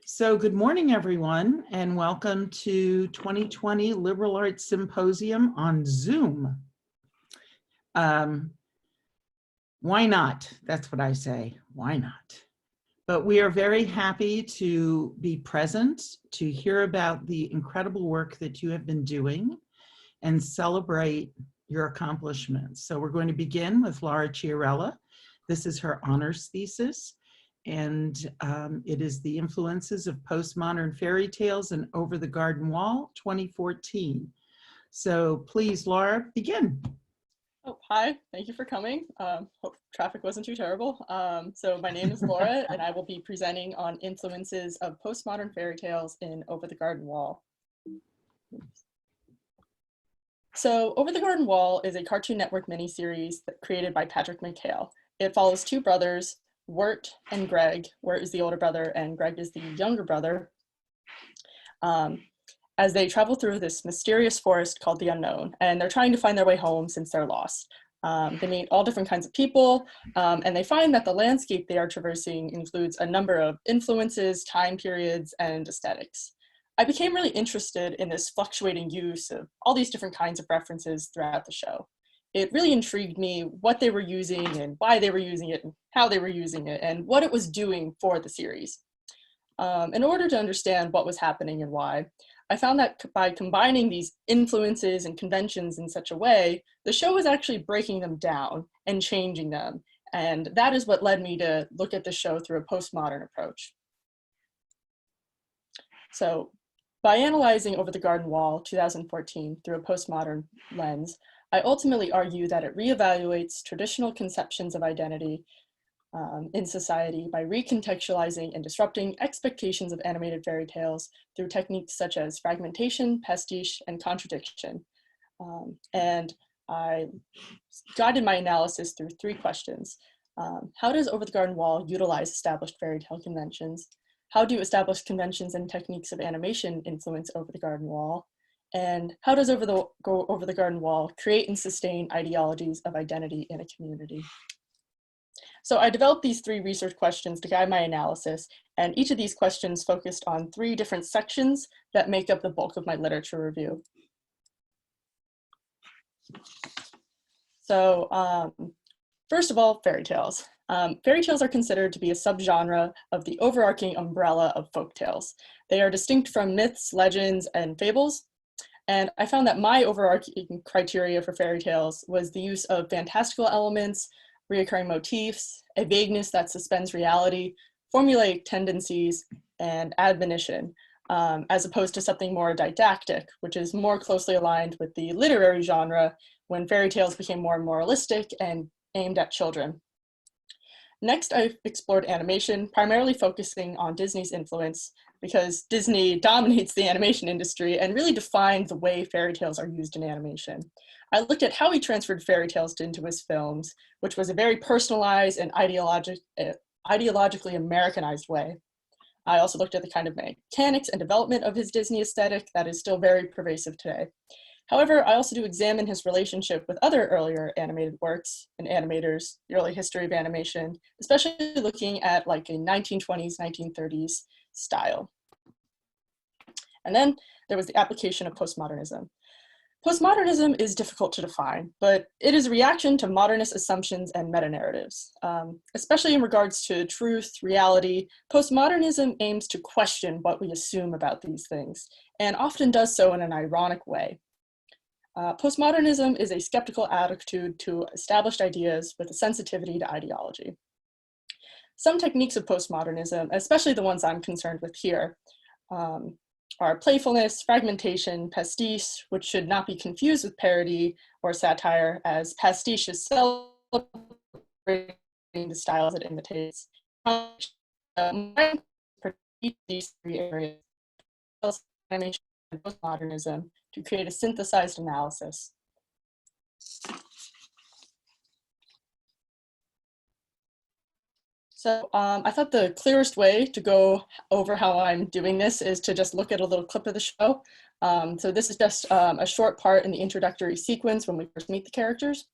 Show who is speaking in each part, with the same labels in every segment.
Speaker 1: So good morning, everyone, and welcome to 2020 Liberal Arts Symposium on Zoom. Why not? That's what I say. Why not? But we are very happy to be present, to hear about the incredible work that you have been doing and celebrate your accomplishments. So we're going to begin with Laura Chiarella. This is her honors thesis, and it is the influences of postmodern fairy tales and Over the Garden Wall, 2014. So please, Laura, begin.
Speaker 2: Oh, hi, thank you for coming. Hope traffic wasn't too terrible. So my name is Laura, and I will be presenting on influences of postmodern fairy tales in Over the Garden Wall. So Over the Garden Wall is a Cartoon Network miniseries created by Patrick McHale. It follows two brothers, Wirt and Greg. Wirt is the older brother and Greg is the younger brother, as they travel through this mysterious forest called the Unknown, and they're trying to find their way home since they're lost. They meet all different kinds of people, and they find that the landscape they are traversing includes a number of influences, time periods, and aesthetics. I became really interested in this fluctuating use of all these different kinds of references throughout the show. It really intrigued me what they were using and why they were using it and how they were using it and what it was doing for the series. In order to understand what was happening and why, I found that by combining these influences and conventions in such a way, the show was actually breaking them down and changing them. And that is what led me to look at the show through a postmodern approach. So by analyzing Over the Garden Wall 2014 through a postmodern lens, I ultimately argue that it reevaluates traditional conceptions of identity in society by recontextualizing and disrupting expectations of animated fairy tales through techniques such as fragmentation, pastiche, and contradiction. And I guided my analysis through three questions. How does Over the Garden Wall utilize established fairy tale conventions? How do established conventions and techniques of animation influence Over the Garden Wall? And how does Over the Garden Wall create and sustain ideologies of identity in a community? So I developed these three research questions to guide my analysis, and each of these questions focused on three different sections that make up the bulk of my literature review. So first of all, fairy tales. Fairy tales are considered to be a subgenre of the overarching umbrella of folk tales. They are distinct from myths, legends, and fables. And I found that my overarching criteria for fairy tales was the use of fantastical elements, reoccurring motifs, a vagueness that suspends reality, formulaic tendencies, and admonition, as opposed to something more didactic, which is more closely aligned with the literary genre when fairy tales became more moralistic and aimed at children. Next, I explored animation, primarily focusing on Disney's influence, because Disney dominates the animation industry and really defined the way fairy tales are used in animation. I looked at how he transferred fairy tales into his films, which was a very personalized and ideologically Americanized way. I also looked at the kind of mechanics and development of his Disney aesthetic that is still very pervasive today. However, I also do examine his relationship with other earlier animated works and animators, the early history of animation, especially looking at like a 1920s, 1930s style. And then there was the application of postmodernism. Postmodernism is difficult to define, but it is a reaction to modernist assumptions and meta-narratives. Especially in regards to truth, reality, postmodernism aims to question what we assume about these things, and often does so in an ironic way. Postmodernism is a skeptical attitude to established ideas with a sensitivity to ideology. Some techniques of postmodernism, especially the ones I'm concerned with here, are playfulness, fragmentation, pastiche, which should not be confused with parody or satire, as pastiche is celebrating the styles it imitates. These three areas, animation and postmodernism, to create a synthesized analysis. So I thought the clearest way to go over how I'm doing this is to just look at a little clip of the show. So this is just a short part in the introductory sequence when we first meet the characters.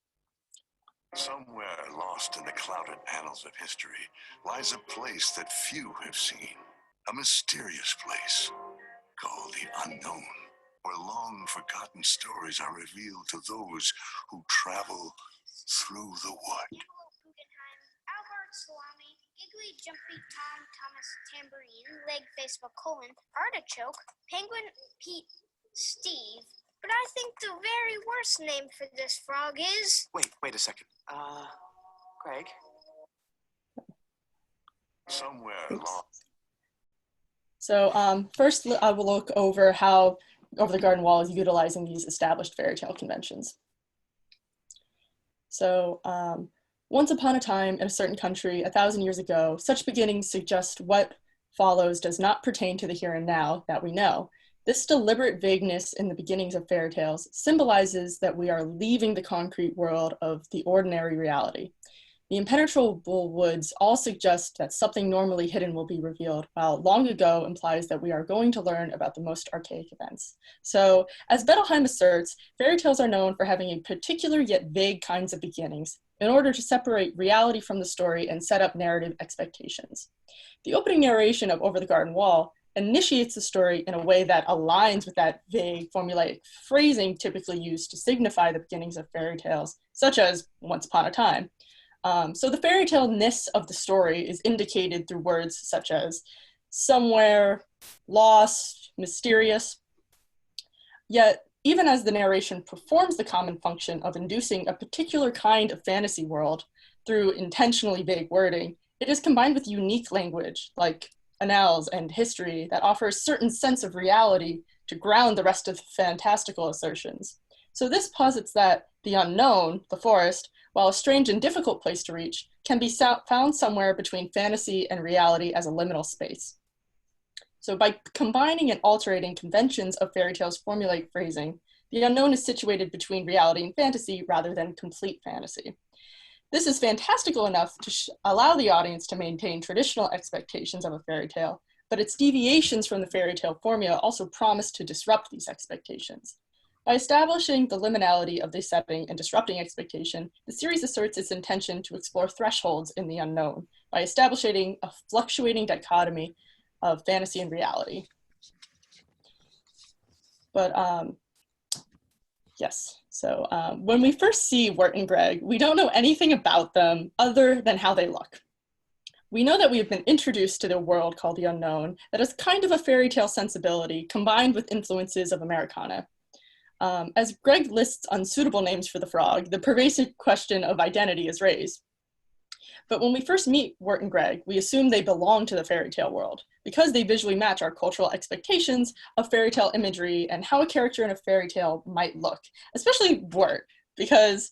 Speaker 3: Somewhere lost in the clouded annals of history lies a place that few have seen. A mysterious place called the unknown, where long forgotten stories are revealed to those who travel through the wood.
Speaker 4: Albert Salami, Giggly Jumpy Tom Thomas Tambourine, Leg Face McCullen, Artichoke, Penguin Pete Steve. But I think the very worst name for this frog is...
Speaker 5: Wait a second. Greg?
Speaker 3: Somewhere
Speaker 2: Oops.
Speaker 3: along.
Speaker 2: So first I will look over how Over the Garden Wall is utilizing these established fairy tale conventions. So once upon a time in a certain country 1,000 years ago, such beginnings suggest what follows does not pertain to the here and now that we know. This deliberate vagueness in the beginnings of fairy tales symbolizes that we are leaving the concrete world of the ordinary reality. The impenetrable woods all suggest that something normally hidden will be revealed, while long ago implies that we are going to learn about the most archaic events. So, as Bettelheim asserts, fairy tales are known for having a particular yet vague kinds of beginnings in order to separate reality from the story and set up narrative expectations. The opening narration of Over the Garden Wall initiates the story in a way that aligns with that vague formulaic phrasing typically used to signify the beginnings of fairy tales, such as once upon a time. So the fairy tale-ness of the story is indicated through words such as somewhere, lost, mysterious. Yet, even as the narration performs the common function of inducing a particular kind of fantasy world through intentionally vague wording, it is combined with unique language, like annals and history, that offers a certain sense of reality to ground the rest of the fantastical assertions. So this posits that the unknown, the forest, while a strange and difficult place to reach, can be found somewhere between fantasy and reality as a liminal space. So by combining and altering conventions of fairy tales' formulaic phrasing, the unknown is situated between reality and fantasy rather than complete fantasy. This is fantastical enough to allow the audience to maintain traditional expectations of a fairy tale, but its deviations from the fairy tale formula also promise to disrupt these expectations. By establishing the liminality of the setting and disrupting expectation, the series asserts its intention to explore thresholds in the unknown by establishing a fluctuating dichotomy of fantasy and reality. But yes, so when we first see Wirt and Gregg, we don't know anything about them other than how they look. We know that we have been introduced to the world called the unknown that is kind of a fairy tale sensibility combined with influences of Americana. As Gregg lists unsuitable names for the frog, the pervasive question of identity is raised. But when we first meet Wirt and Gregg, we assume they belong to the fairy tale world because they visually match our cultural expectations of fairy tale imagery and how a character in a fairy tale might look, especially Wirt, because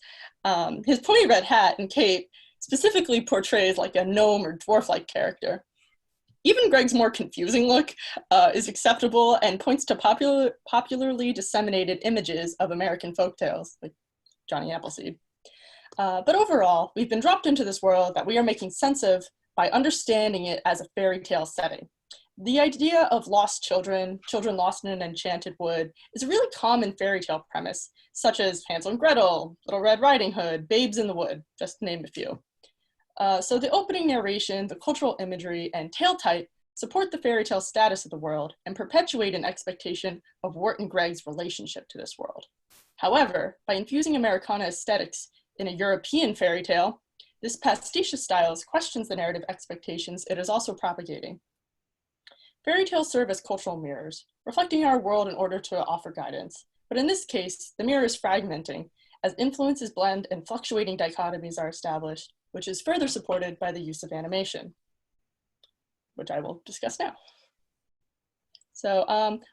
Speaker 2: his pointy red hat and cape specifically portrays like a gnome or dwarf-like character. Even Gregg's more confusing look is acceptable and points to popularly disseminated images of American folktales, like Johnny Appleseed. But overall, we've been dropped into this world that we are making sense of by understanding it as a fairy tale setting. The idea of lost children, children lost in an enchanted wood, is a really common fairy tale premise, such as Hansel and Gretel, Little Red Riding Hood, Babes in the Wood, just to name a few. So the opening narration, the cultural imagery, and tale type support the fairy tale status of the world and perpetuate an expectation of Wirt and Gregg's relationship to this world. However, by infusing Americana aesthetics in a European fairy tale, this pastiche style questions the narrative expectations it is also propagating. Fairy tales serve as cultural mirrors, reflecting our world in order to offer guidance. But in this case, the mirror is fragmenting as influences blend and fluctuating dichotomies are established, which is further supported by the use of animation, which I will discuss now. So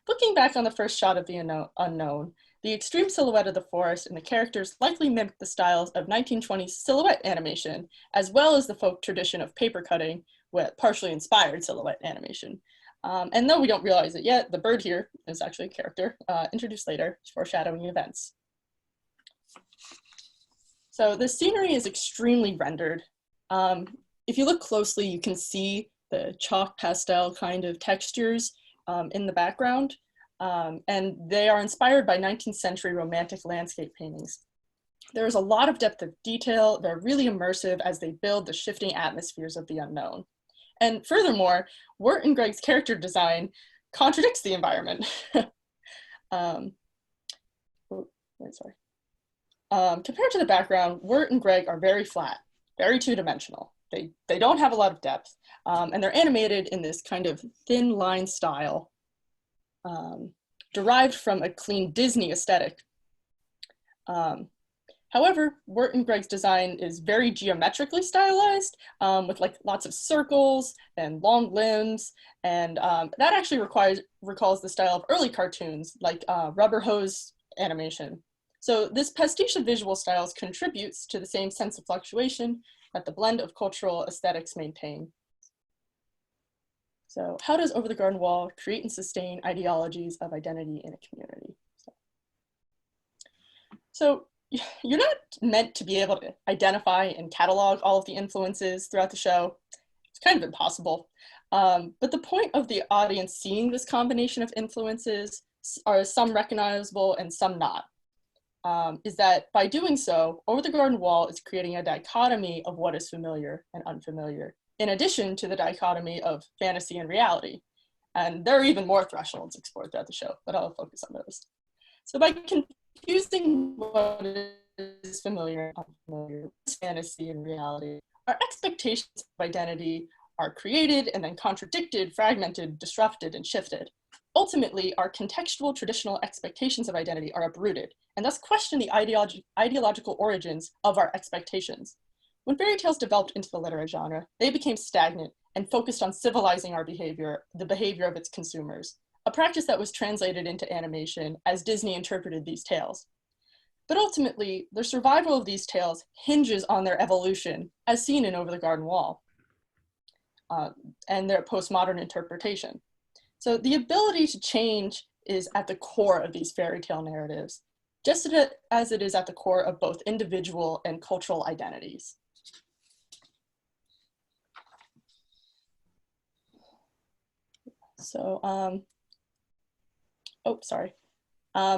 Speaker 2: looking back on the first shot of the unknown, the extreme silhouette of the forest and the characters likely mimic the styles of 1920s silhouette animation, as well as the folk tradition of paper cutting with partially inspired silhouette animation. And though we don't realize it yet, the bird here is actually a character introduced later, foreshadowing events. So the scenery is extremely rendered. If you look closely, you can see the chalk pastel kind of textures in the background, and they are inspired by 19th century romantic landscape paintings. There's a lot of depth of detail. They're really immersive as they build the shifting atmospheres of the unknown. And furthermore, Wirt and Greg's character design contradicts the environment. Compared to the background, Wirt and Greg are very flat, very two-dimensional. They don't have a lot of depth, and they're animated in this kind of thin line style, derived from a clean Disney aesthetic. However, Wirt and Greg's design is very geometrically stylized, with like lots of circles and long limbs, and that actually recalls the style of early cartoons, like rubber hose animation. So this pastiche of visual styles contributes to the same sense of fluctuation that the blend of cultural aesthetics maintain. So how does Over the Garden Wall create and sustain ideologies of identity in a community? So you're not meant to be able to identify and catalog all of the influences throughout the show. It's kind of impossible. But the point of the audience seeing this combination of influences, are some recognizable and some not, is that by doing so, Over the Garden Wall is creating a dichotomy of what is familiar and unfamiliar, in addition to the dichotomy of fantasy and reality. And there are even more thresholds explored throughout the show, but I'll focus on those. So by confusing what is familiar and unfamiliar, fantasy and reality, our expectations of identity are created and then contradicted, fragmented, disrupted, and shifted. Ultimately, our contextual traditional expectations of identity are uprooted, and thus question the ideological origins of our expectations. When fairy tales developed into the literary genre, they became stagnant and focused on civilizing our behavior, the behavior of its consumers, a practice that was translated into animation as Disney interpreted these tales. But ultimately, the survival of these tales hinges on their evolution, as seen in Over the Garden Wall, and their postmodern interpretation. So the ability to change is at the core of these fairy tale narratives, just as it is at the core of both individual and cultural identities. So,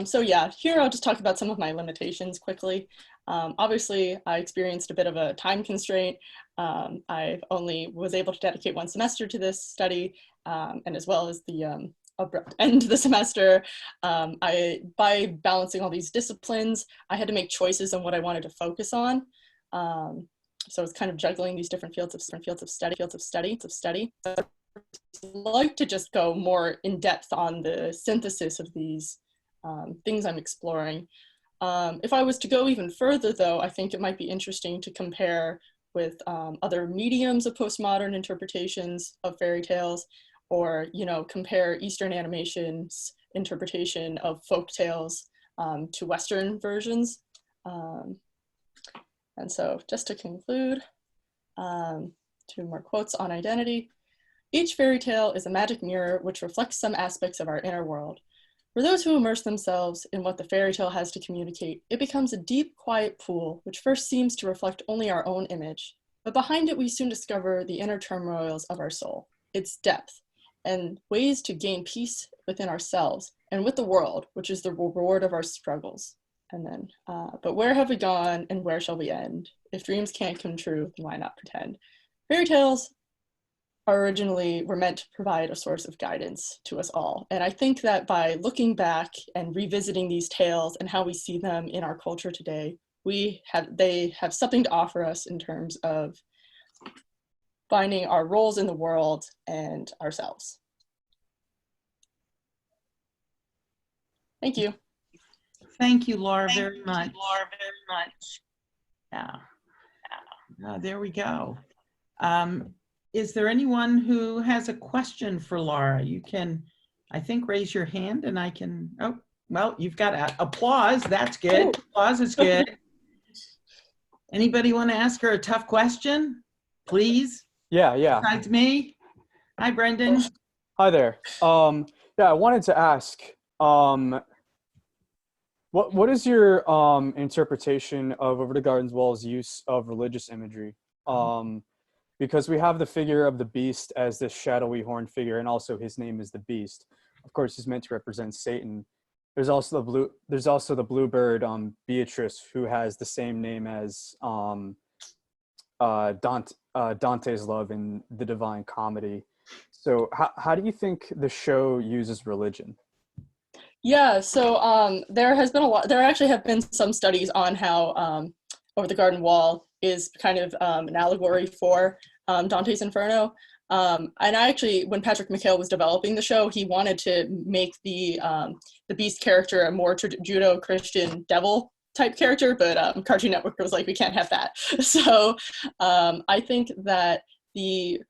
Speaker 2: so yeah, here I'll just talk about some of my limitations quickly. Obviously, I experienced a bit of a time constraint. I only was able to dedicate one semester to this study, and as well as the abrupt end of the semester. By balancing all these disciplines, I had to make choices on what I wanted to focus on. So it's kind of juggling these different fields of study. I'd like to just go more in depth on the synthesis of these things I'm exploring. If I was to go even further, though, I think it might be interesting to compare with other mediums of postmodern interpretations of fairy tales, or compare Eastern animation's interpretation of folk tales to Western versions. And so, just to conclude, 2 more quotes on identity. Each fairy tale is a magic mirror which reflects some aspects of our inner world. For those who immerse themselves in what the fairy tale has to communicate, it becomes a deep, quiet pool, which first seems to reflect only our own image. But behind it, we soon discover the inner turmoils of our soul, its depth, and ways to gain peace within ourselves and with the world, which is the reward of our struggles. And then, but where have we gone and where shall we end? If dreams can't come true, then why not pretend? Fairy tales originally were meant to provide a source of guidance to us all. And I think that by looking back and revisiting these tales and how we see them in our culture today, they have something to offer us in terms of finding our roles in the world and ourselves. Thank you.
Speaker 1: Thank you, Laura, very much. Yeah. There we go. Is there anyone who has a question for Laura? You can, I think, raise your hand and I can, oh, well, you've got applause. That's good. Ooh. Applause is good. Anybody want to ask her a tough question, please?
Speaker 6: Yeah.
Speaker 1: Besides me? Hi, Brendan.
Speaker 6: Hi there. Yeah, I wanted to ask, what is your interpretation of Over the Garden Wall's use of religious imagery? Because we have the figure of the beast as this shadowy horned figure, and also his name is the beast. Of course, he's meant to represent Satan. There's also the bluebird Beatrice, who has the same name as Dante's love in the Divine Comedy. So how do you think the show uses religion?
Speaker 2: Yeah, so there actually have been some studies on how Over the Garden Wall is kind of an allegory for Dante's Inferno. And I actually, when Patrick McHale was developing the show, he wanted to make the Beast character a more Judeo-Christian devil type character, but Cartoon Network was like, we can't have that. So I think that the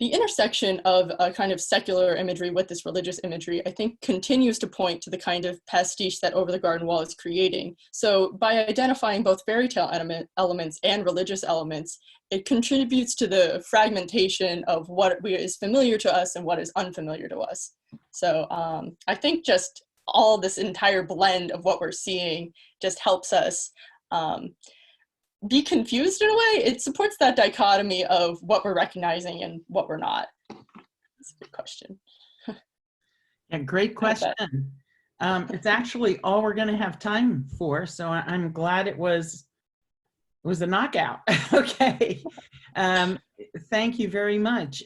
Speaker 2: intersection of a kind of secular imagery with this religious imagery, I think, continues to point to the kind of pastiche that Over the Garden Wall is creating. So by identifying both fairy tale elements and religious elements, it contributes to the fragmentation of what is familiar to us and what is unfamiliar to us. So I think just all this entire blend of what we're seeing just helps us be confused in a way. It supports that dichotomy of what we're recognizing and what we're not. That's a good question.
Speaker 1: Yeah, great question. It's actually all we're going to have time for, so I'm glad it was a knockout. Okay. Thank you very much.